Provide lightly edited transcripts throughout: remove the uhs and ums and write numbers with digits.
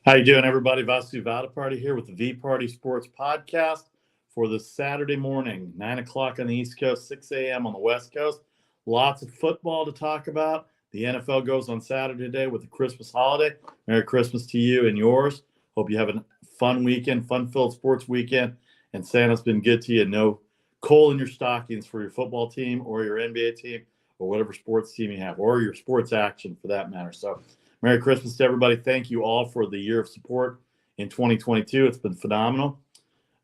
How you doing, everybody? Vasu Vaddiparty here with the VPartySports Podcast for this Saturday morning, 9 o'clock on the East Coast, 6 a.m. on the West Coast. Lots of football to talk about. The NFL goes on Saturday today with the Christmas holiday. Merry Christmas to you and yours. Hope you have a fun weekend, fun-filled sports weekend, and Santa's been good to you. No coal in your stockings for your football team or your NBA team or whatever sports team you have, or your sports action for that matter. So Merry Christmas to everybody. Thank you all for the year of support in 2022. It's been phenomenal.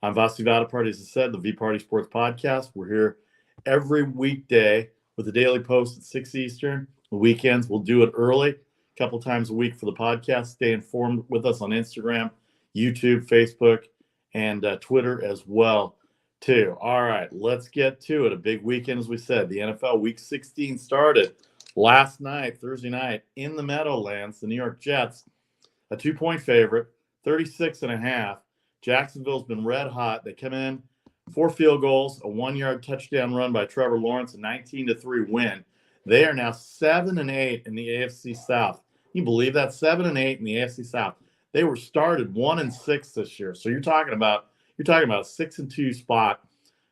I'm Vasu Vaddiparty, as I said, the VPartySports Podcast. We're here every weekday with a daily post at 6 Eastern. The weekends, we'll do it early, a couple times a week for the podcast. Stay informed with us on Instagram, YouTube, Facebook, and Twitter as well, too. All right, let's get to it. A big weekend, as we said. The NFL Week 16 started last night, Thursday night, in the Meadowlands. The New York Jets, a 2-point favorite, 36.5. Jacksonville's been red hot. They come in, 4 field goals, a 1-yard touchdown run by Trevor Lawrence, a 19-3 win. They are now 7-8 in the AFC South. Can you believe that? 7-8 in the AFC South. They were started 1-6 this year. So you're talking about a 6-2 spot.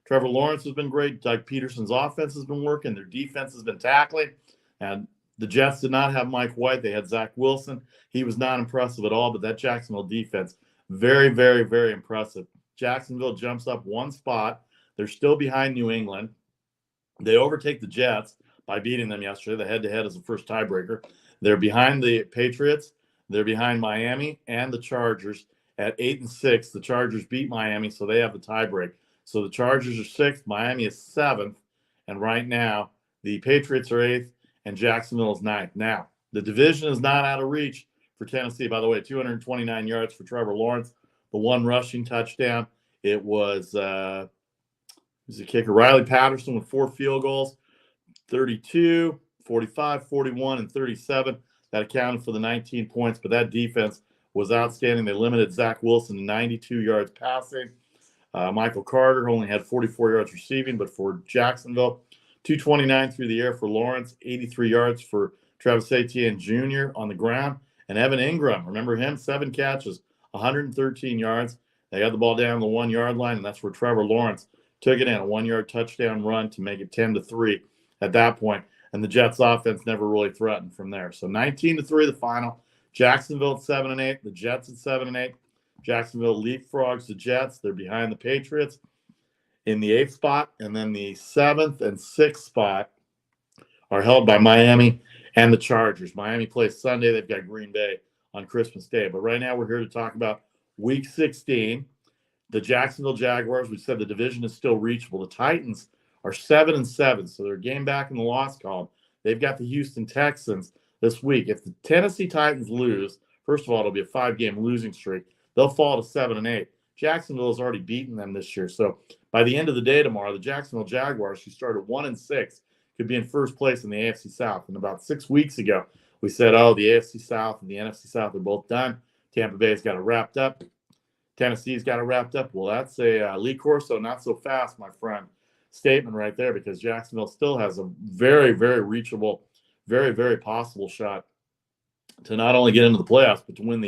Trevor Lawrence has been great. Doug Peterson's offense has been working. Their defense has been tackling. And the Jets did not have Mike White. They had Zach Wilson. He was not impressive at all, but that Jacksonville defense, very, very, very impressive. Jacksonville jumps up 1 spot. They're still behind New England. They overtake the Jets by beating them yesterday. The head-to-head is the first tiebreaker. They're behind the Patriots. They're behind Miami and the Chargers at 8-6. The Chargers beat Miami, so they have the tiebreak. So the Chargers are 6th. Miami is 7th. And right now, the Patriots are 8th. And Jacksonville is 9th. Now, the division is not out of reach for Tennessee. By the way, 229 yards for Trevor Lawrence, the 1 rushing touchdown. It was the kicker, Riley Patterson, with 4 field goals, 32, 45, 41, and 37. That accounted for the 19 points, but that defense was outstanding. They limited Zach Wilson to 92 yards passing. Michael Carter only had 44 yards receiving, but for Jacksonville, 229 through the air for Lawrence, 83 yards for Travis Etienne Jr. on the ground. And Evan Ingram, remember him? 7 catches, 113 yards. They got the ball down the 1-yard line, and that's where Trevor Lawrence took it in, a 1-yard touchdown run to make it 10-3 at that point. And the Jets' offense never really threatened from there. So 19-3 the final. Jacksonville at 7-8. The Jets at 7-8. Jacksonville leapfrogs the Jets. They're behind the Patriots in the 8th spot, and then the 7th and 6th spot are held by Miami and the Chargers. Miami plays Sunday. They've got Green Bay on Christmas Day. But right now we're here to talk about Week 16. The Jacksonville Jaguars, we said the division is still reachable. The Titans are 7-7, so they're a game back in the loss column. They've got the Houston Texans this week. If the Tennessee Titans lose, first of all, it'll be a 5-game losing streak. They'll fall to 7-8. Jacksonville has already beaten them this year. So by the end of the day tomorrow, the Jacksonville Jaguars, who started 1-6, could be in first place in the AFC South. And about 6 weeks ago, we said, the AFC South and the NFC South are both done. Tampa Bay's got it wrapped up. Tennessee's got it wrapped up. Well, that's a Lee Corso, not so fast, my friend, statement right there, because Jacksonville still has a very, very reachable, very, very possible shot to not only get into the playoffs, but to win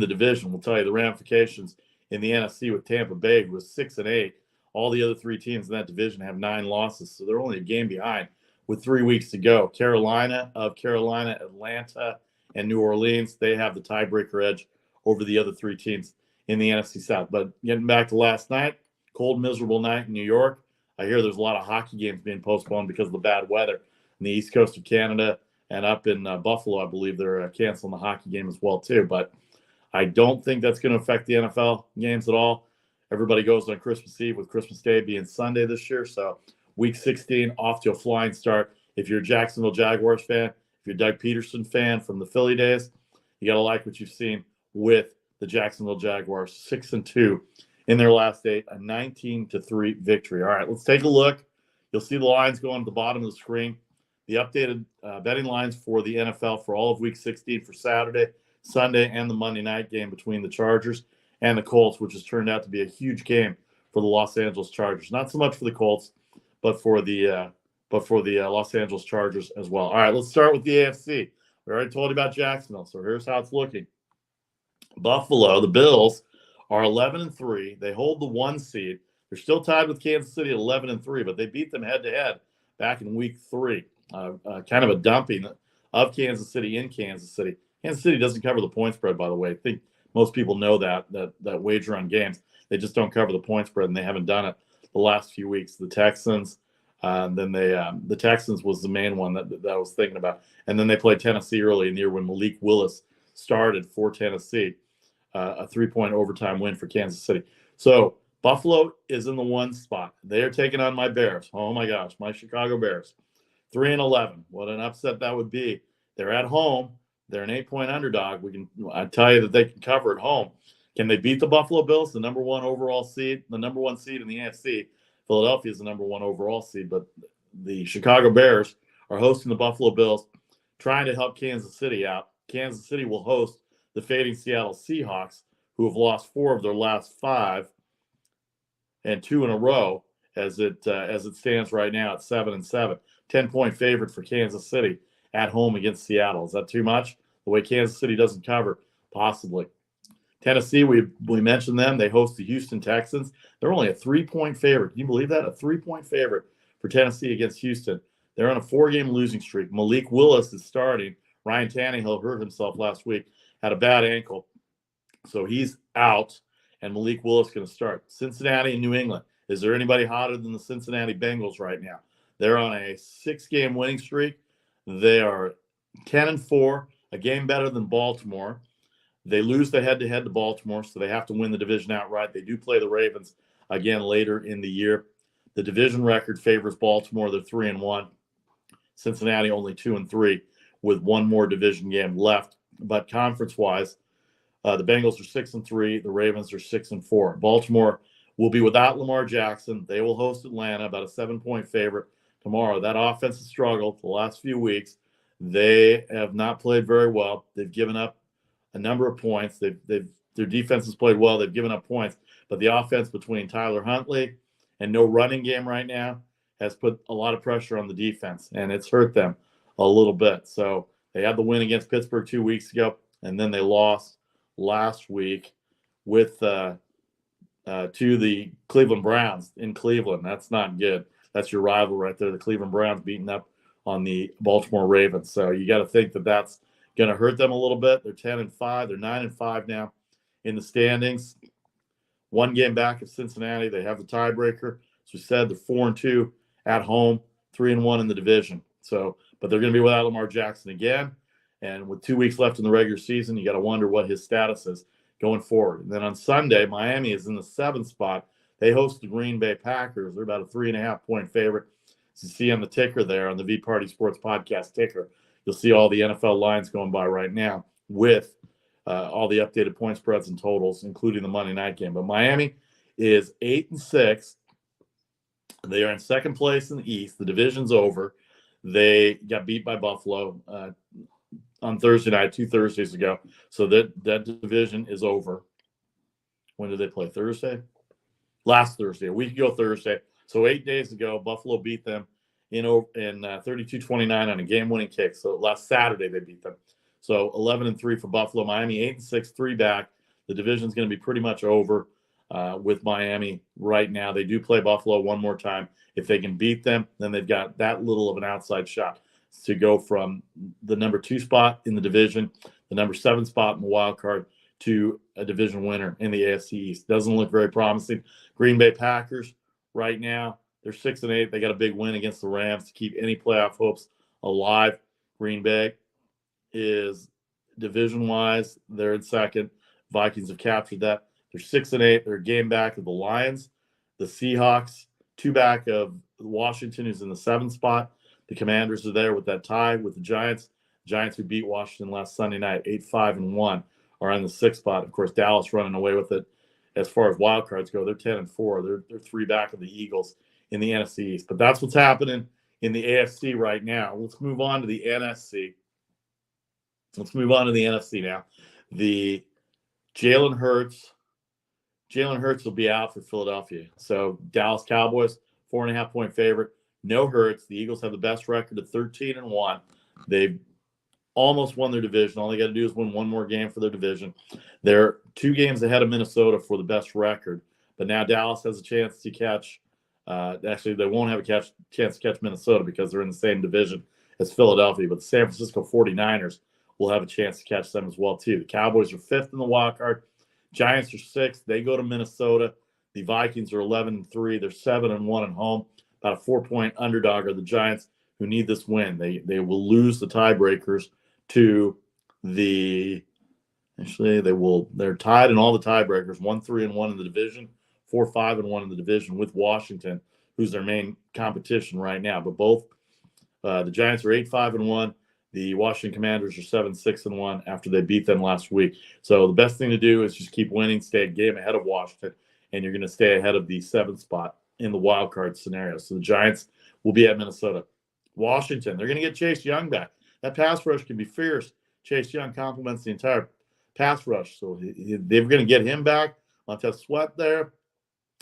the division. We'll tell you the ramifications in the NFC with Tampa Bay, who was 6-8. All the other 3 teams in that division have 9 losses, so they're only a game behind with 3 weeks to go. Carolina, Atlanta, and New Orleans, they have the tiebreaker edge over the other 3 teams in the NFC South. But getting back to last night, cold, miserable night in New York. I hear there's a lot of hockey games being postponed because of the bad weather in the east coast of Canada, and up in Buffalo, I believe they're canceling the hockey game as well, too. But I don't think that's going to affect the NFL games at all. Everybody goes on Christmas Eve, with Christmas Day being Sunday this year. So Week 16 off to a flying start. If you're a Jacksonville Jaguars fan, if you're a Doug Peterson fan from the Philly days, you got to like what you've seen with the Jacksonville Jaguars, 6-2 in their last 8, a 19-3 victory. All right, let's take a look. You'll see the lines going at the bottom of the screen. The updated betting lines for the NFL for all of Week 16 for Saturday, Sunday, and the Monday night game between the Chargers and the Colts, which has turned out to be a huge game for the Los Angeles Chargers. Not so much for the Colts, but for the Los Angeles Chargers as well. All right, let's start with the AFC. We already told you about Jacksonville, so here's how it's looking. Buffalo, the Bills, are 11-3. They hold the 1 seed. They're still tied with Kansas City at 11-3, but they beat them head-to-head back in Week 3. Kind of a dumping of Kansas City in Kansas City. Kansas City doesn't cover the point spread, by the way. I think most people know that wager on games. They just don't cover the point spread, and they haven't done it the last few weeks. The Texans, the Texans was the main one that I was thinking about. And then they played Tennessee early in the year when Malik Willis started for Tennessee. A 3-point overtime win for Kansas City. So Buffalo is in the 1 spot. They are taking on my Bears. Oh my gosh, my Chicago Bears. 3-11. What an upset that would be. They're at home. They're an 8-point underdog. I tell you that they can cover at home. Can they beat the Buffalo Bills, the number 1 overall seed, the number 1 seed in the AFC? Philadelphia is the number 1 overall seed, but the Chicago Bears are hosting the Buffalo Bills, trying to help Kansas City out. Kansas City will host the fading Seattle Seahawks, who have lost 4 of their last 5 and 2 in a row as it stands right now at 7-7. 10-point favorite for Kansas City at home against Seattle. Is that too much? The way Kansas City doesn't cover, possibly. Tennessee, we mentioned them. They host the Houston Texans. They're only a 3-point favorite. Can you believe that? A 3-point favorite for Tennessee against Houston. They're on a 4-game losing streak. Malik Willis is starting. Ryan Tannehill hurt himself last week, had a bad ankle. So he's out, and Malik Willis going to start. Cincinnati and New England. Is there anybody hotter than the Cincinnati Bengals right now? They're on a 6-game winning streak. They are 10-4, a game better than Baltimore. They lose the head-to-head to Baltimore, so they have to win the division outright. They do play the Ravens again later in the year. The division record favors Baltimore. They're 3-1. Cincinnati only 2-3 with 1 more division game left. But conference-wise, the Bengals are 6-3. The Ravens are 6-4. Baltimore will be without Lamar Jackson. They will host Atlanta, about a 7-point favorite tomorrow. That offense has struggled the last few weeks. They have not played very well. They've given up a number of points. Their defense has played well. They've given up points. But the offense between Tyler Huntley and no running game right now has put a lot of pressure on the defense, and it's hurt them a little bit. So they had the win against Pittsburgh 2 weeks ago, and then they lost last week with to the Cleveland Browns in Cleveland. That's not good. That's your rival right there. The Cleveland Browns beating up on the Baltimore Ravens. So you got to think that that's going to hurt them a little bit. They're 10-5. They're 9-5 now in the standings. 1 game back of Cincinnati. They have the tiebreaker. As we said, they're 4-2 at home, 3-1 in the division. So, but they're going to be without Lamar Jackson again. And with 2 weeks left in the regular season, you got to wonder what his status is going forward. And then on Sunday, Miami is in the 7th spot. They host the Green Bay Packers. They're about a 3.5-point favorite. As you see on the ticker there, on the VPartySports Podcast ticker, you'll see all the NFL lines going by right now with all the updated point spreads and totals, including the Monday night game. But Miami is 8-6. They are in 2nd place in the East. The division's over. They got beat by Buffalo on Thursday night, 2 Thursdays ago. So that division is over. When did they play? Thursday? Last Thursday, a week ago Thursday. So 8 days ago, Buffalo beat them in 32-29 on a game-winning kick. So last Saturday they beat them. So 11-3 for Buffalo. Miami 8-6, 3 back. The division's going to be pretty much over with Miami right now. They do play Buffalo one more time. If they can beat them, then they've got that little of an outside shot to go from the number 2 spot in the division, the number 7 spot in the wild card, to a division winner in the AFC East. Doesn't look very promising. Green Bay Packers right now, they're 6-8. They got a big win against the Rams to keep any playoff hopes alive. Green Bay is division-wise, they're in 2nd. Vikings have captured that. They're 6-8. They're a game back of the Lions. The Seahawks, 2 back of Washington, who's in the 7th spot. The Commanders are there with that tie with the Giants. Giants, who beat Washington last Sunday night, 8-5-1, are in the 6th spot. Of course, Dallas running away with it. As far as wild cards go, they're 10-4. They're 3 back of the Eagles in the NFC East. But that's what's happening in the AFC right now. Let's move on to the NFC. Let's move on to the NFC now. The Jalen Hurts will be out for Philadelphia. So Dallas Cowboys, 4.5-point favorite. No Hurts. The Eagles have the best record of 13-1. They've almost won their division. All they got to do is win one more game for their division. They're 2 games ahead of Minnesota for the best record. But now Dallas has a chance to catch. Actually, they won't have a chance to catch Minnesota because they're in the same division as Philadelphia. But the San Francisco 49ers will have a chance to catch them as well, too. The Cowboys are 5th in the wild card. Giants are 6th. They go to Minnesota. The Vikings are 11-3. They're 7-1 at home. About a 4-point underdog are the Giants, who need this win. They will lose the tiebreakers to the – actually, they're tied in all the tiebreakers, 1-3-1 in the division, 4-5-1 in the division with Washington, who's their main competition right now. But both the Giants are 8-5-1. The Washington Commanders are 7-6-1 after they beat them last week. So the best thing to do is just keep winning, stay a game ahead of Washington, and you're going to stay ahead of the 7th spot in the wild card scenario. So the Giants will be at Minnesota. Washington, they're going to get Chase Young back. That pass rush can be fierce. Chase Young complements the entire pass rush. So they're going to get him back. Montez Sweat there.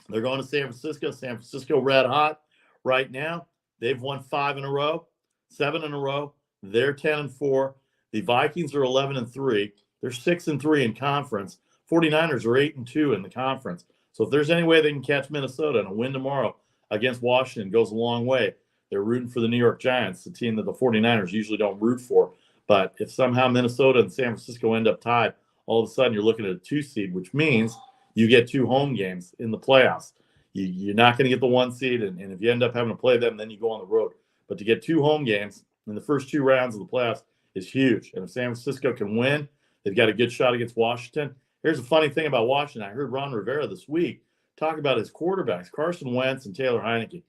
They're going to San Francisco. San Francisco red hot right now. They've won 5 in a row, 7 in a row. They're 10-4. The Vikings are 11-3. They're 6-3 in conference. 49ers are 8-2 in the conference. So if there's any way they can catch Minnesota and a win tomorrow against Washington goes a long way. They're rooting for the New York Giants, the team that the 49ers usually don't root for. But if somehow Minnesota and San Francisco end up tied, all of a sudden you're looking at a 2 seed, which means you get 2 home games in the playoffs. You're not going to get the 1 seed, and if you end up having to play them, then you go on the road. But to get 2 home games in the first 2 rounds of the playoffs is huge. And if San Francisco can win, they've got a good shot against Washington. Here's a funny thing about Washington. I heard Ron Rivera this week talk about his quarterbacks, Carson Wentz and Taylor Heineke.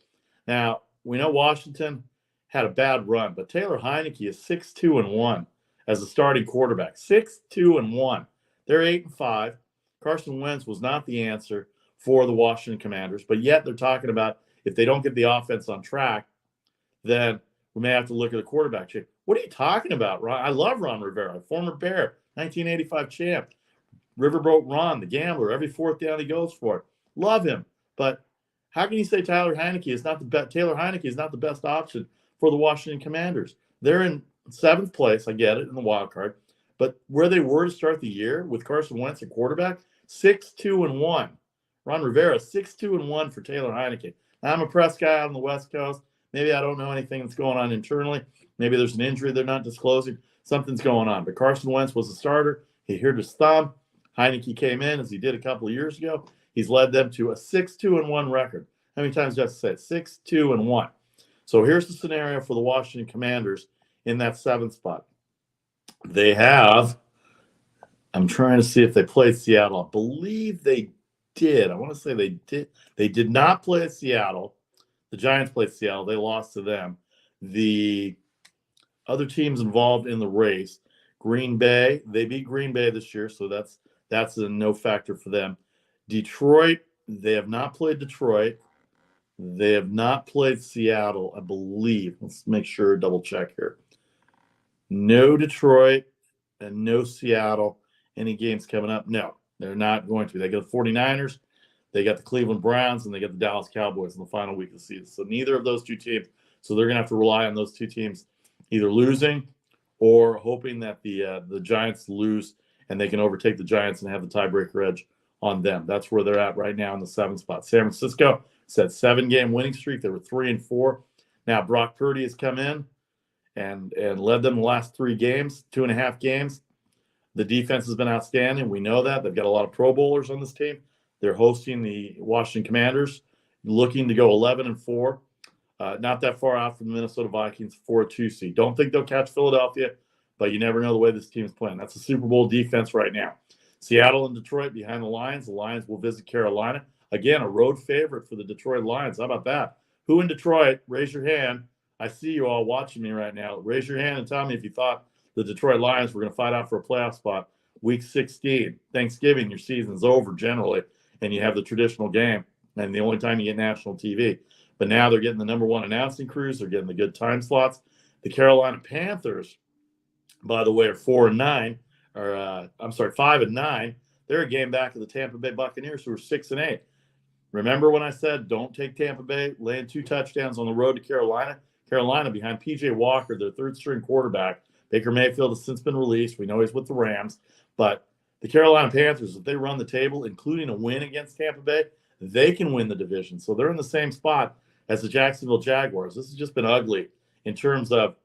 Now, we know Washington had a bad run, but Taylor Heineke is 6-2-1 as a starting quarterback. 6-2-1. They're 8-5. Carson Wentz was not the answer for the Washington Commanders, but yet they're talking about if they don't get the offense on track, then we may have to look at a quarterback change. What are you talking about, Ron? I love Ron Rivera, former Bear, 1985 champ. Riverboat Ron, the gambler, every 4th down he goes for it. Love him. But how can you say Taylor Heineke is not the best option for the Washington Commanders? They're in 7th place, I get it, in the wild card. But where they were to start the year with Carson Wentz at quarterback, 6-2-1. Ron Rivera, 6-2-1 for Taylor Heineke. Now, I'm a press guy out on the West Coast. Maybe I don't know anything that's going on internally. Maybe there's an injury they're not disclosing. Something's going on. But Carson Wentz was the starter. He hurt his thumb. Heineke came in, as he did a couple of years ago. He's led them to a 6-2-1 record. How many times do I have to say it? 6-2-1. So here's the scenario for the Washington Commanders in that 7th spot. They have, I'm trying to see if they played Seattle. I believe they did. I want to say they did. They did not play at Seattle. The Giants played Seattle. They lost to them. The other teams involved in the race, Green Bay, they beat Green Bay this year, so that's a no factor for them. Detroit, they have not played Detroit. They have not played Seattle, I believe. Let's make sure, double check here. No Detroit and no Seattle. Any games coming up? No, they're not going to. They got the 49ers, they got the Cleveland Browns, and they got the Dallas Cowboys in the final week of the season. So neither of those 2 teams. So they're going to have to rely on those 2 teams either losing or hoping that the Giants lose and they can overtake the Giants and have the tiebreaker edge on them. That's where they're at right now in the 7th spot. San Francisco set 7-game winning streak. They were 3-4. Now Brock Purdy has come in and led them the last 3 games, 2.5 games. The defense has been outstanding. We know that. They've got a lot of Pro Bowlers on this team. They're hosting the Washington Commanders, looking to go 11-4. Not that far out from the Minnesota Vikings for a 2 seed. Don't think they'll catch Philadelphia, but you never know the way this team's playing. That's a Super Bowl defense right now. Seattle and Detroit behind the Lions. The Lions will visit Carolina. Again, a road favorite for the Detroit Lions. How about that? Who in Detroit? Raise your hand. I see you all watching me right now. Raise your hand and tell me if you thought the Detroit Lions were going to fight out for a playoff spot. Week 16, Thanksgiving, your season's over generally, and you have the traditional game, and the only time you get national TV. But now they're getting the number 1 announcing crews. They're getting the good time slots. The Carolina Panthers, by the way, are 4-9. Or 5-9. They're a game back of the Tampa Bay Buccaneers, who are 6-8. Remember when I said don't take Tampa Bay, laying 2 touchdowns on the road to Carolina? Carolina behind P.J. Walker, their 3rd-string quarterback, Baker Mayfield has since been released. We know he's with the Rams. But the Carolina Panthers, if they run the table, including a win against Tampa Bay, they can win the division. So they're in the same spot as the Jacksonville Jaguars. This has just been ugly in terms of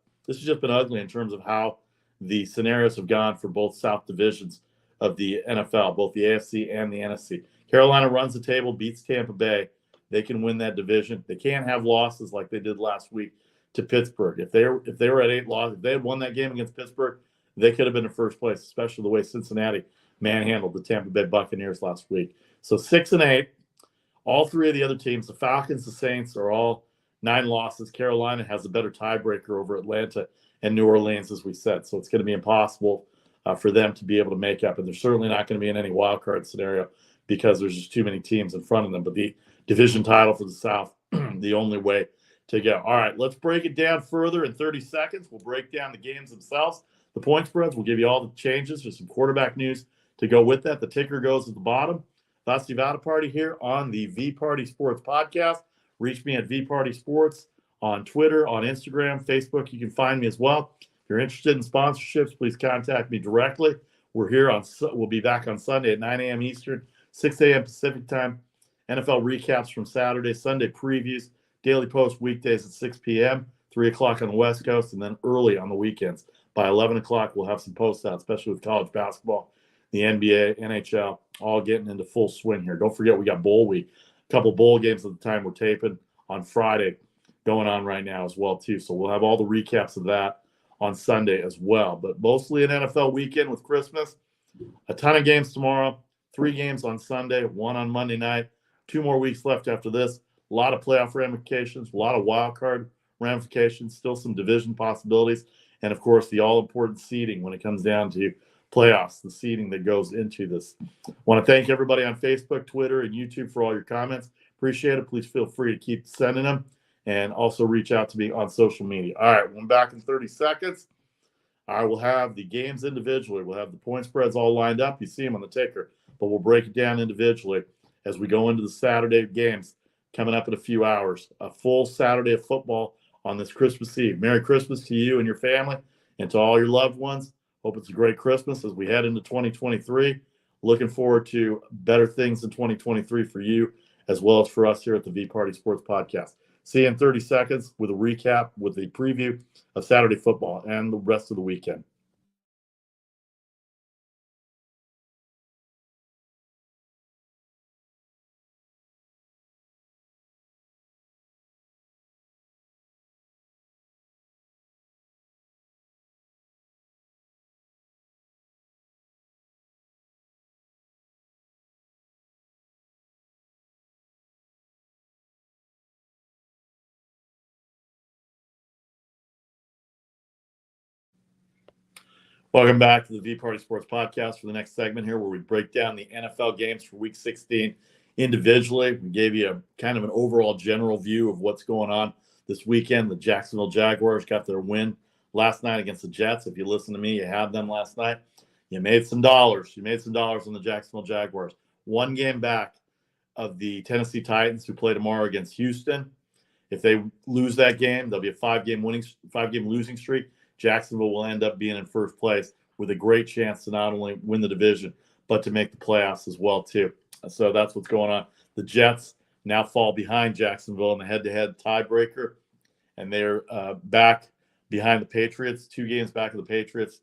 how the scenarios have gone for both South divisions of the NFL, both the AFC and the NFC. Carolina runs the table, beats Tampa Bay. They can win that division. They can't have losses like they did last week to Pittsburgh. If they were at 8 losses, if they had won that game against Pittsburgh, they could have been in first place, especially the way Cincinnati manhandled the Tampa Bay Buccaneers last week. So 6-8. All three of the other teams, the Falcons, the Saints, are all 9 losses. Carolina has a better tiebreaker over Atlanta and New Orleans, as we said. So it's going to be impossible for them to be able to make up. And they're certainly not going to be in any wild card scenario because there's just too many teams in front of them. But the division title for the South, the only way to go. All right, let's break it down further in 30 seconds. We'll break down the games themselves, the point spreads. We'll give you all the changes. There's some quarterback news to go with that. The ticker goes at the bottom. Vasu Vaddiparty here on the VPartySports Podcast. Reach me at VPartySports on Twitter, on Instagram, Facebook. You can find me as well. If you're interested in sponsorships, please contact me directly. We'll be back on Sunday at 9 a.m. Eastern, 6 a.m. Pacific time. NFL recaps from Saturday, Sunday previews, daily post weekdays at 6 p.m., 3 o'clock on the West Coast, and then early on the weekends. By 11 o'clock, we'll have some posts out, especially with college basketball, the NBA, NHL, all getting into full swing here. Don't forget, we got bowl week. A couple bowl games at the time we're taping on Friday going on right now as well, too. So we'll have all the recaps of that on Sunday as well. But mostly an NFL weekend with Christmas. A ton of games tomorrow, 3 games on Sunday, 1 on Monday night. 2 more weeks left after this. A lot of playoff ramifications, a lot of wild card ramifications, still some division possibilities, and, of course, the all-important seeding when it comes down to playoffs, the seeding that goes into this. I want to thank everybody on Facebook, Twitter, and YouTube for all your comments. Appreciate it. Please feel free to keep sending them, and also reach out to me on social media. All right, we're back in 30 seconds. I will have the games individually. We'll have the point spreads all lined up. You see them on the ticker, but we'll break it down individually as we go into the Saturday games coming up in a few hours. A full Saturday of football on this Christmas Eve. Merry Christmas to you and your family and to all your loved ones. Hope it's a great Christmas as we head into 2023. Looking forward to better things in 2023 for you as well as for us here at the VPartySports Podcast. See you in 30 seconds with a recap, with a preview of Saturday football and the rest of the weekend. Welcome back to the VPartySports Podcast for the next segment here where we break down the NFL games for Week 16 individually. We gave you a kind of an overall general view of what's going on this weekend. The Jacksonville Jaguars got their win last night against the Jets. If you listen to me, you had them last night. You made some dollars. You made some dollars on the Jacksonville Jaguars. 1 game back of the Tennessee Titans, who play tomorrow against Houston. If they lose that game, there'll be a 5-game losing streak. Jacksonville will end up being in first place with a great chance to not only win the division, but to make the playoffs as well, too. So that's what's going on. The Jets now fall behind Jacksonville in the head-to-head tiebreaker, and they're back behind the Patriots, 2 games back of the Patriots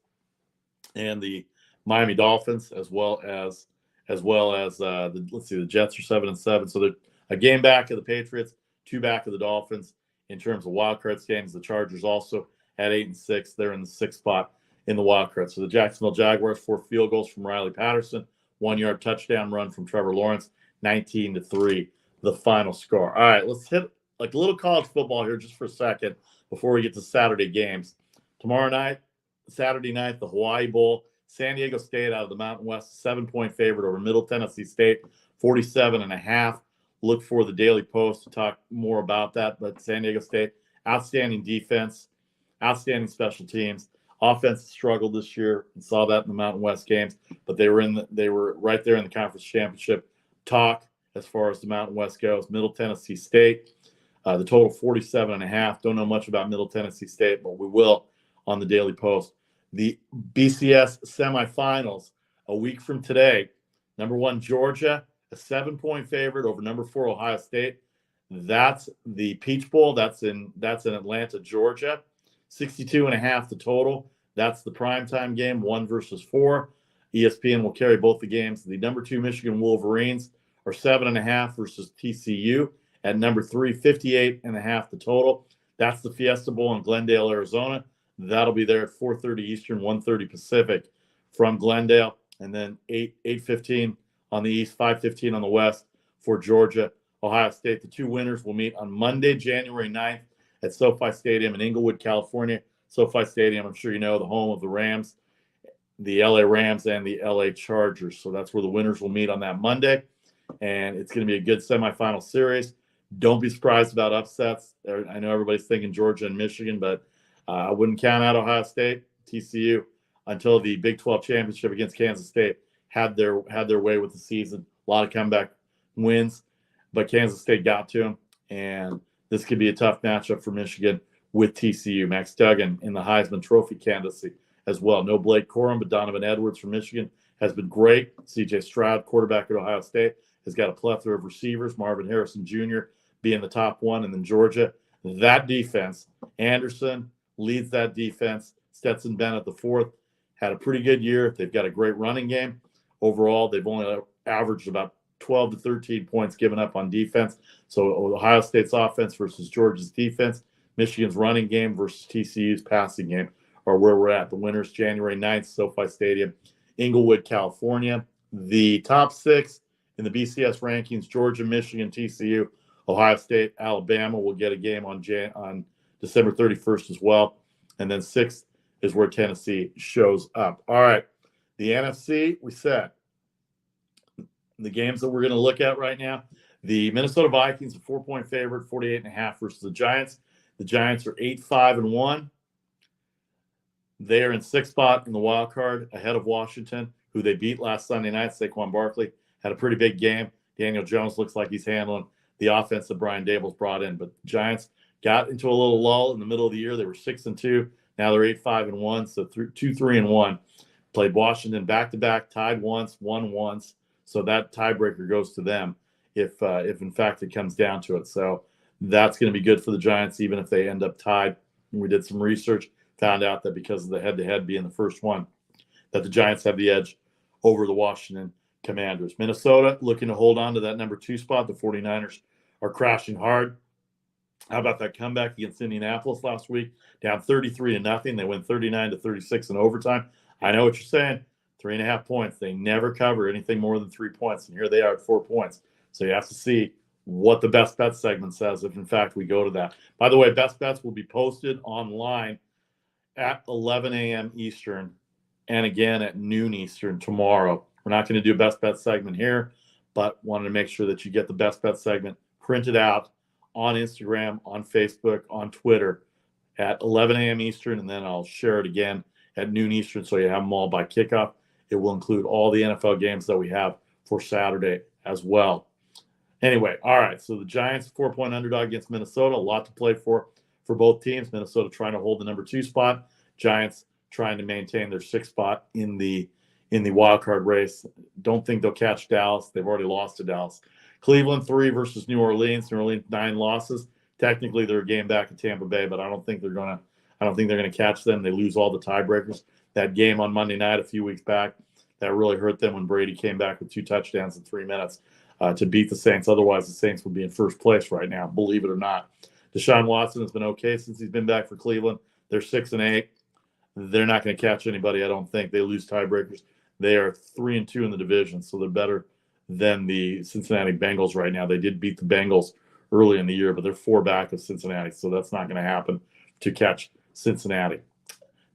and the Miami Dolphins, as well as the Jets are 7-7. So they're a game back of the Patriots, 2 back of the Dolphins in terms of wild card standings. The Chargers also at 8-6. They're in the 6th spot in the wild card. So the Jacksonville Jaguars, 4 field goals from Riley Patterson, 1-yard touchdown run from Trevor Lawrence, 19-3, the final score. All right, let's hit like a little college football here just for a second before we get to Saturday games. Tomorrow night, Saturday night, the Hawaii Bowl. San Diego State out of the Mountain West, 7-point favorite over Middle Tennessee State, 47.5. Look for the Daily Post to talk more about that. But San Diego State, outstanding defense, outstanding special teams. Offense struggled this year. We saw that in the Mountain West games, but they were right there in the conference championship talk as far as the Mountain West goes. Middle Tennessee State, the total 47.5. Don't know much about Middle Tennessee State, but we will on the Daily Post. the BCS semifinals a week from today. Number 1, Georgia, a 7-point favorite over number 4, Ohio State. That's the Peach Bowl. That's in Atlanta, Georgia. 62.5 the total. That's the primetime game, 1 versus 4. ESPN will carry both the games. The number 2 Michigan Wolverines are 7.5 versus TCU. At number 3, 58.5 the total. That's the Fiesta Bowl in Glendale, Arizona. That'll be there at 4:30 Eastern, 1:30 Pacific from Glendale. And then 8:15 on the East, 5:15 on the West for Georgia, Ohio State. The 2 winners will meet on Monday, January 9th at SoFi Stadium in Inglewood, California. SoFi Stadium, I'm sure you know, the home of the Rams, the LA Rams, and the LA Chargers. So that's where the winners will meet on that Monday. And it's going to be a good semifinal series. Don't be surprised about upsets. I know everybody's thinking Georgia and Michigan, but I wouldn't count out Ohio State, TCU, until the Big 12 championship against Kansas State had their way with the season. A lot of comeback wins, but Kansas State got to them, and this could be a tough matchup for Michigan with TCU. Max Duggan in the Heisman Trophy candidacy as well. No Blake Corum, but Donovan Edwards from Michigan has been great. C.J. Stroud, quarterback at Ohio State, has got a plethora of receivers. Marvin Harrison Jr. being the top one, and then Georgia. That defense, Anderson leads that defense. Stetson Bennett, the 4th, had a pretty good year. They've got a great running game. Overall, they've only averaged about 12 to 13 points given up on defense. So Ohio State's offense versus Georgia's defense, Michigan's running game versus TCU's passing game are where we're at. The winners, January 9th, SoFi Stadium, Inglewood, California. The top 6 in the BCS rankings, Georgia, Michigan, TCU, Ohio State, Alabama will get a game on December 31st as well. And then 6th is where Tennessee shows up. All right. The NFC, we said. The games that we're going to look at right now, the Minnesota Vikings, a 4-point favorite, 48.5 versus the Giants. The Giants are 8-5-1. They are in 6th spot in the wild card ahead of Washington, who they beat last Sunday night. Saquon Barkley had a pretty big game. Daniel Jones looks like he's handling the offense that Brian Daboll's brought in. But the Giants got into a little lull in the middle of the year. They were 6-2. Now they're 8-5-1, so 2-3-1. Played Washington back-to-back, tied once, won once. So that tiebreaker goes to them if in fact it comes down to it. So that's going to be good for the Giants, even if they end up tied. And we did some research, found out that because of the head-to-head being the first one, that the Giants have the edge over the Washington Commanders. Minnesota looking to hold on to that number 2 spot. The 49ers are crashing hard. How about that comeback against Indianapolis last week? Down 33-0. They win 39-36 in overtime. I know what you're saying. 3.5 points. They never cover anything more than 3 points. And here they are at 4 points. So you have to see what the best bet segment says if, in fact, we go to that. By the way, best bets will be posted online at 11 a.m. Eastern and again at noon Eastern tomorrow. We're not going to do a best bet segment here, but wanted to make sure that you get the best bet segment printed out on Instagram, on Facebook, on Twitter at 11 a.m. Eastern, and then I'll share it again at noon Eastern so you have them all by kickoff. It will include all the NFL games that we have for Saturday as well. Anyway, all right, so the Giants, 4-point underdog against Minnesota, a lot to play for both teams. Minnesota trying to hold the number 2 spot. Giants trying to maintain their 6th spot in the wild card race. Don't think they'll catch Dallas. They've already lost to Dallas. Cleveland 3 versus New Orleans. New Orleans 9 losses. Technically, they're a game back in Tampa Bay, but I don't think they're gonna catch them. They lose all the tiebreakers. That game on Monday night a few weeks back, that really hurt them when Brady came back with 2 touchdowns in 3 minutes to beat the Saints. Otherwise, the Saints would be in first place right now, believe it or not. Deshaun Watson has been okay since he's been back for Cleveland. They're 6-8. They're not going to catch anybody, I don't think. They lose tiebreakers. They are 3-2 in the division, so they're better than the Cincinnati Bengals right now. They did beat the Bengals early in the year, but they're 4 back of Cincinnati, so that's not going to happen to catch Cincinnati.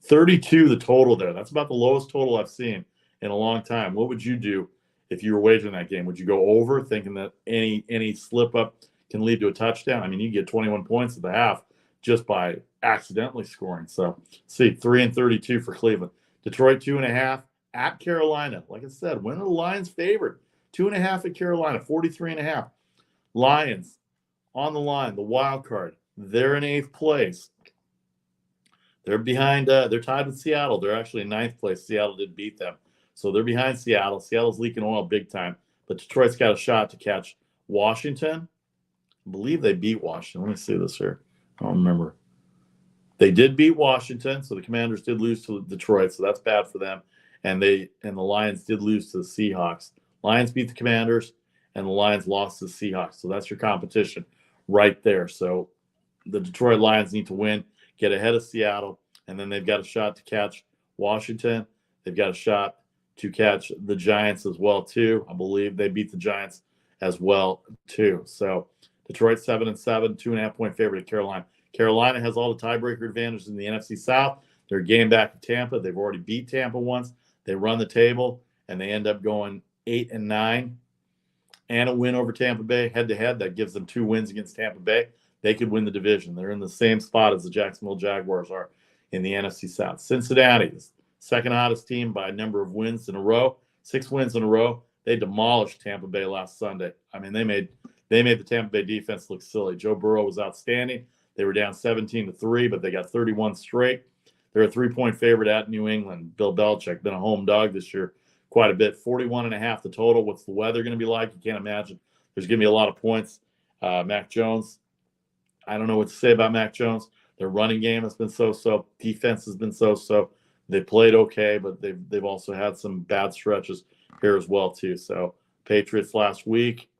32 the total there. That's about the lowest total I've seen in a long time. What would you do if you were wagering that game? Would you go over, thinking that any slip up can lead to a touchdown? I mean, you get 21 points at the half just by accidentally scoring. So, see, 3-32 for Cleveland. Detroit 2.5 at Carolina. Like I said, when are the Lions favored? 2.5 at Carolina, 43.5. Lions on the line, the wild card. They're in 8th place. They're behind. They're tied with Seattle. They're actually in ninth place. Seattle did beat them. So they're behind Seattle. Seattle's leaking oil big time. But Detroit's got a shot to catch Washington. I believe they beat Washington. Let me see this here. I don't remember. They did beat Washington, so the Commanders did lose to Detroit, so that's bad for them. And the Lions did lose to the Seahawks. Lions beat the Commanders, and the Lions lost to the Seahawks. So that's your competition right there. So the Detroit Lions need to win, get ahead of Seattle, and then they've got a shot to catch Washington. They've got a shot to catch the Giants as well, too. I believe they beat the Giants as well, too. So Detroit 7-7, 2.5-point favorite at Carolina. Carolina has all the tiebreaker advantages in the NFC South. They're a game back to Tampa. They've already beat Tampa once. They run the table, and they end up going 8-9 and a win over Tampa Bay head-to-head. That gives them 2 wins against Tampa Bay. They could win the division. They're in the same spot as the Jacksonville Jaguars are in the NFC South. Cincinnati is second hottest team by a number of wins in a row, 6 wins in a row. They demolished Tampa Bay last Sunday. I mean, they made the Tampa Bay defense look silly. Joe Burrow was outstanding. They were down 17-3, but they got 31 straight. They're a 3-point favorite at New England. Bill Belichick been a home dog this year quite a bit. 41.5 the total. What's the weather going to be like? You can't imagine. There's going to be a lot of points. Mac Jones, I don't know what to say about Mac Jones. Their running game has been so-so. Defense has been so-so. They played okay, but they've also had some bad stretches here as well, too. So Patriots last week,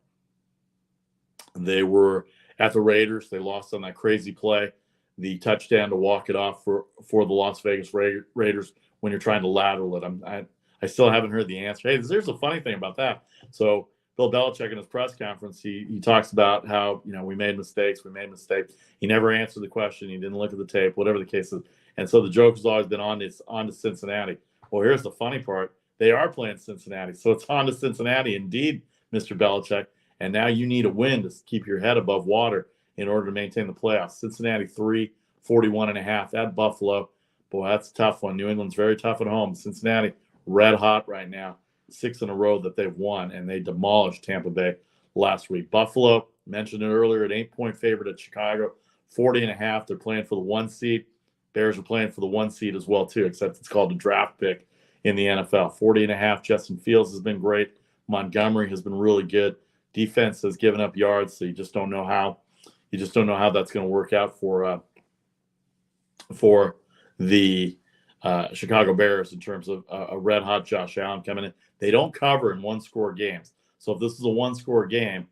they were at the Raiders. They lost on that crazy play, the touchdown to walk it off for the Las Vegas Raiders when you're trying to lateral it. I still haven't heard the answer. Hey, there's a funny thing about that. So Bill Belichick in his press conference, he talks about how, we made mistakes. He never answered the question. He didn't look at the tape, whatever the case is. And so the joke has always been on to Cincinnati. Well, here's the funny part. They are playing Cincinnati. So it's on to Cincinnati indeed, Mr. Belichick. And now you need a win to keep your head above water in order to maintain the playoffs. Cincinnati 3, 41.5 at Buffalo. Boy, that's a tough one. New England's very tough at home. Cincinnati red hot right now. 6 in a row that they've won, and they demolished Tampa Bay last week. Buffalo, mentioned it earlier, an 8-point favorite at Chicago, 40.5. They're playing for the 1 seed. Bears are playing for the 1 seed as well, too, except it's called a draft pick in the NFL. 40.5. Justin Fields has been great. Montgomery has been really good. Defense has given up yards, so you just don't know how. That's going to work out for the Chicago Bears in terms of a red-hot Josh Allen coming in. They don't cover in one-score games. So if this is a one-score game,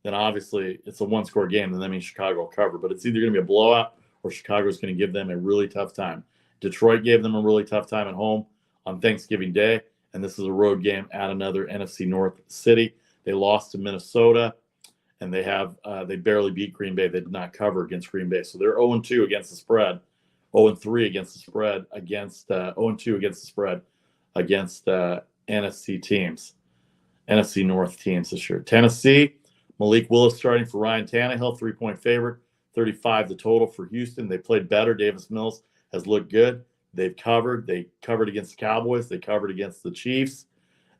then obviously it's a one-score game, and that means Chicago will cover. But it's either going to be a blowout or Chicago's going to give them a really tough time. Detroit gave them a really tough time at home on Thanksgiving Day, and this is a road game at another NFC North city. They lost to Minnesota, and they barely beat Green Bay. They did not cover against Green Bay. So they're 0-2 against the spread. 0-3 against the spread against 0-2 against the spread against NFC teams, NFC North teams this year. Tennessee, Malik Willis starting for Ryan Tannehill, 3-point favorite, 35 the total for Houston. They played better. Davis Mills has looked good. They've covered. They covered against the Cowboys. They covered against the Chiefs.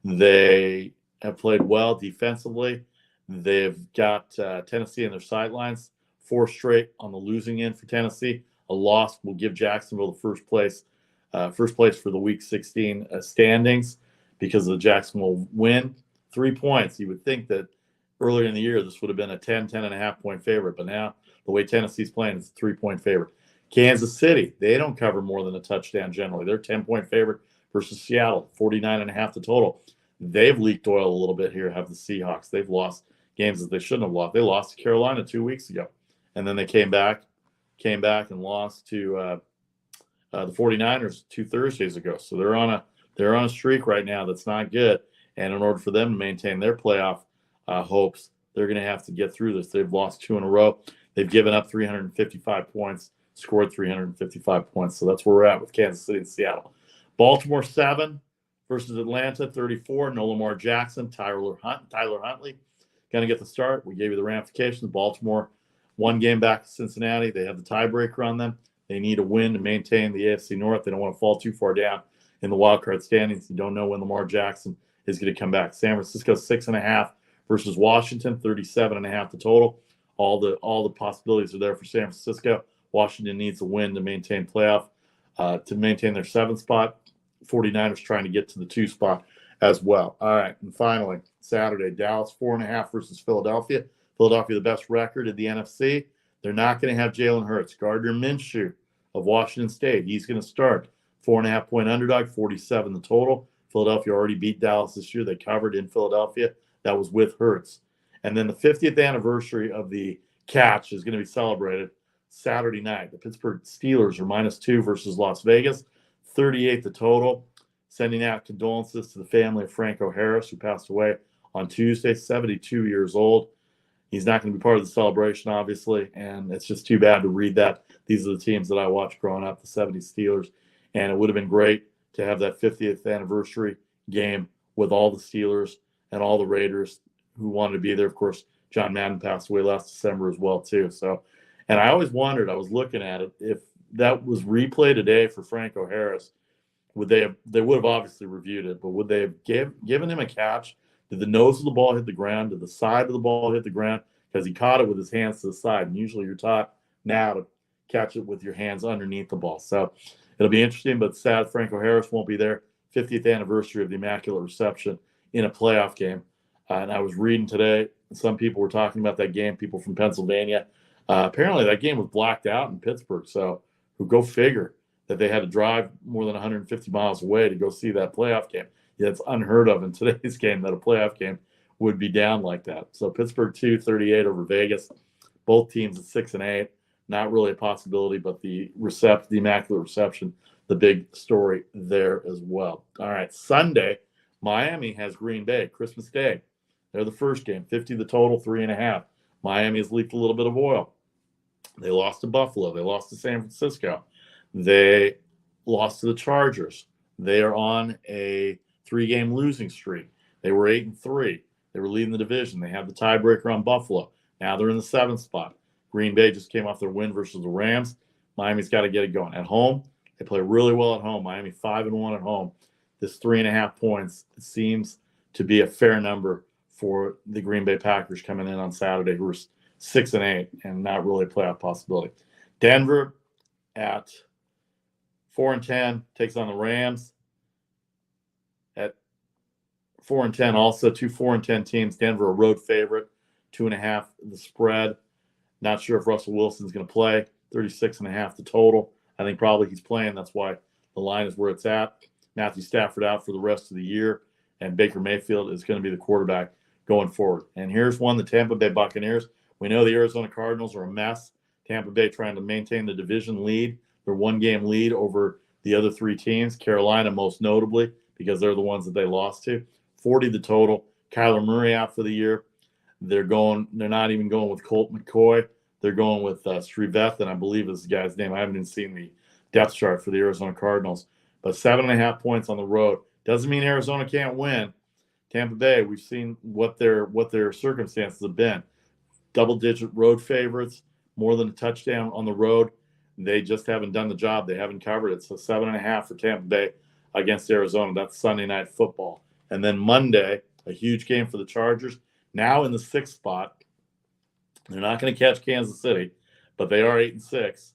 They have played well defensively. They've got Tennessee in their sidelines, 4 straight on the losing end for Tennessee. A loss will give Jacksonville the first place for the Week 16 standings because of the Jacksonville win. 3 points. You would think that earlier in the year this would have been a 10.5 point favorite, but now the way Tennessee's playing, it's a 3-point favorite. Kansas City, they don't cover more than a touchdown generally. They're 10-point favorite versus Seattle, 49.5 the total. They've leaked oil a little bit here, have the Seahawks. They've lost games that they shouldn't have lost. They lost to Carolina 2 weeks ago, and then they came back and lost to the 49ers 2 Thursdays ago. So they're on a streak right now that's not good. And in order for them to maintain their playoff hopes, they're going to have to get through this. They've lost 2 in a row. They've given up 355 points, scored 355 points. So that's where we're at with Kansas City and Seattle. Baltimore 7 versus Atlanta 34. No Lamar Jackson, Tyler Huntley going to get the start. We gave you the ramifications. Baltimore 1 game back to Cincinnati. They have the tiebreaker on them. They need a win to maintain the AFC North. They don't want to fall too far down in the wildcard standings. You don't know when Lamar Jackson is going to come back. San Francisco 6.5 versus Washington, 37.5 the total. All the possibilities are there for San Francisco. Washington needs a win to maintain playoff to maintain their 7th spot. 49ers trying to get to the 2 spot as well. All right, and finally, Saturday, Dallas 4.5 versus Philadelphia. Philadelphia, the best record in the NFC. They're not going to have Jalen Hurts. Gardner Minshew of Washington State, he's going to start. 4.5-point underdog, 47 the total. Philadelphia already beat Dallas this year. They covered in Philadelphia. That was with Hurts. And then the 50th anniversary of the catch is going to be celebrated Saturday night. The Pittsburgh Steelers are -2 versus Las Vegas, 38 the total. Sending out condolences to the family of Franco Harris, who passed away on Tuesday, 72 years old. He's not going to be part of the celebration, obviously, and it's just too bad to read that. These are the teams that I watched growing up, the 70 Steelers, and it would have been great to have that 50th anniversary game with all the Steelers and all the Raiders who wanted to be there. Of course, John Madden passed away last December as well, too. So, and I always wondered, I was looking at it, if that was replayed today for Franco Harris, they would have obviously reviewed it, but would they have given him a catch? Did the nose of the ball hit the ground? Did the side of the ball hit the ground? Because he caught it with his hands to the side. And usually you're taught now to catch it with your hands underneath the ball. So it'll be interesting, but sad Franco Harris won't be there. 50th anniversary of the Immaculate Reception in a playoff game. And I was reading today, some people were talking about that game, people from Pennsylvania. Apparently that game was blacked out in Pittsburgh. So go figure that they had to drive more than 150 miles away to go see that playoff game. Yeah, it's unheard of in today's game that a playoff game would be down like that. So Pittsburgh 2-38 over Vegas. Both teams at 6-8. Not really a possibility, but the Immaculate Reception, the big story there as well. All right, Sunday, Miami has Green Bay, Christmas Day. They're the first game, 50 the total, 3.5. Miami has leaked a little bit of oil. They lost to Buffalo. They lost to San Francisco. They lost to the Chargers. They are on a 3-game losing streak. They were 8-3. They were leading the division. They had the tiebreaker on Buffalo. Now they're in the 7th spot. Green Bay just came off their win versus the Rams. Miami's got to get it going. At home, they play really well at home. Miami 5-1 at home. This 3.5 points, it seems to be a fair number for the Green Bay Packers coming in on Saturday, who are 6-8 and not really a playoff possibility. Denver at 4-10 takes on the Rams at 4-10. Also, 2 4-10 teams. Denver a road favorite, 2.5 the spread. Not sure if Russell Wilson's going to play. 36.5 the total. I think probably he's playing. That's why the line is where it's at. Matthew Stafford out for the rest of the year, and Baker Mayfield is going to be the quarterback going forward. And here's one: the Tampa Bay Buccaneers. We know the Arizona Cardinals are a mess. Tampa Bay trying to maintain the division lead. Their 1-game lead over the other 3 teams, Carolina most notably, because they're the ones that they lost to. 40 the total. Kyler Murray out for the year. They're not even going with Colt McCoy. They're going with Shreveth, and I believe is the guy's name. I haven't even seen the depth chart for the Arizona Cardinals. But 7.5 points on the road. Doesn't mean Arizona can't win. Tampa Bay, we've seen what their circumstances have been. Double-digit road favorites, more than a touchdown on the road. They just haven't done the job. They haven't covered it. So 7.5 for Tampa Bay against Arizona. That's Sunday Night Football. And then Monday, a huge game for the Chargers. Now in the 6th spot. They're not going to catch Kansas City, but they are 8-6,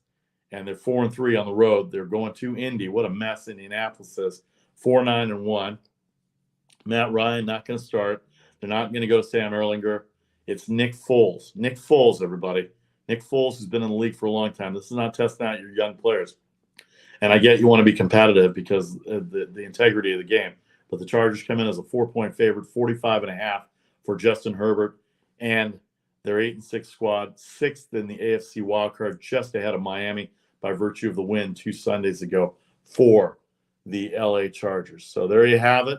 and they're 4-3 on the road. They're going to Indy. What a mess Indianapolis is. 4-9-1. Matt Ryan not going to start. They're not going to go to Sam Erlinger. It's Nick Foles. Nick Foles, everybody. Nick Foles has been in the league for a long time. This is not testing out your young players. And I get you want to be competitive because of the integrity of the game. But the Chargers come in as a 4-point favorite, 45.5 for Justin Herbert. And their 8-6 squad, 6th in the AFC wildcard, just ahead of Miami by virtue of the win 2 Sundays ago for the LA Chargers. So there you have it.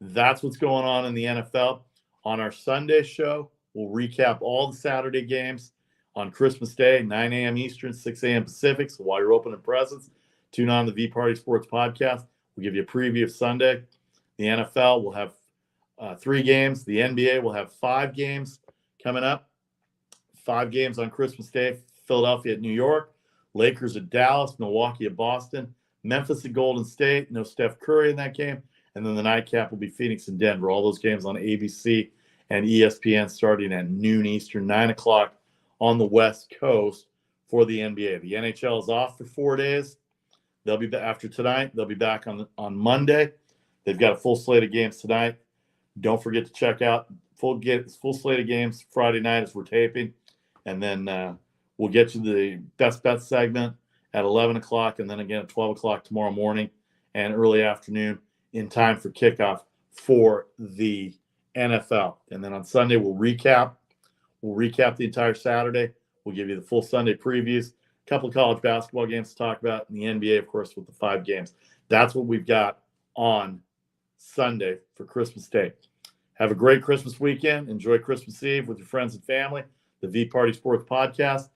That's what's going on in the NFL. On our Sunday show, we'll recap all the Saturday games on Christmas Day, 9 a.m. Eastern, 6 a.m. Pacific. So while you're opening presents, tune on the VParty Sports Podcast. We'll give you a preview of Sunday. The NFL will have 3 games. The NBA will have 5 games coming up. 5 games on Christmas Day. Philadelphia at New York. Lakers at Dallas. Milwaukee at Boston. Memphis at Golden State. No Steph Curry in that game. And then the nightcap will be Phoenix and Denver. All those games on ABC and ESPN starting at noon Eastern, 9 o'clock on the West Coast for the NBA. The NHL is off for 4 days. They'll be back after tonight. They'll be back on Monday. They've got a full slate of games tonight. Don't forget to check out full slate of games Friday night as we're taping. And then we'll get you the best bet segment at 11 o'clock and then again at 12 o'clock tomorrow morning and early afternoon in time for kickoff for the NFL. And then on Sunday, we'll recap. We'll recap the entire Saturday. We'll give you the full Sunday previews, a couple of college basketball games to talk about, and the NBA, of course, with the 5 games. That's what we've got on Sunday for Christmas Day. Have a great Christmas weekend. Enjoy Christmas Eve with your friends and family. The VParty Sports Podcast.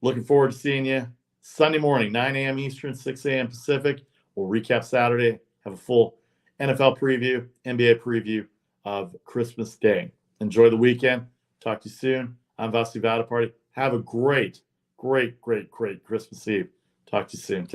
Looking forward to seeing you Sunday morning, 9 a.m. Eastern, 6 a.m. Pacific. We'll recap Saturday, have a full NFL preview, NBA preview of Christmas Day. Enjoy the weekend. Talk to you soon. I'm Vasu Vaddiparty. Have a great Christmas Eve. Talk to you soon. Take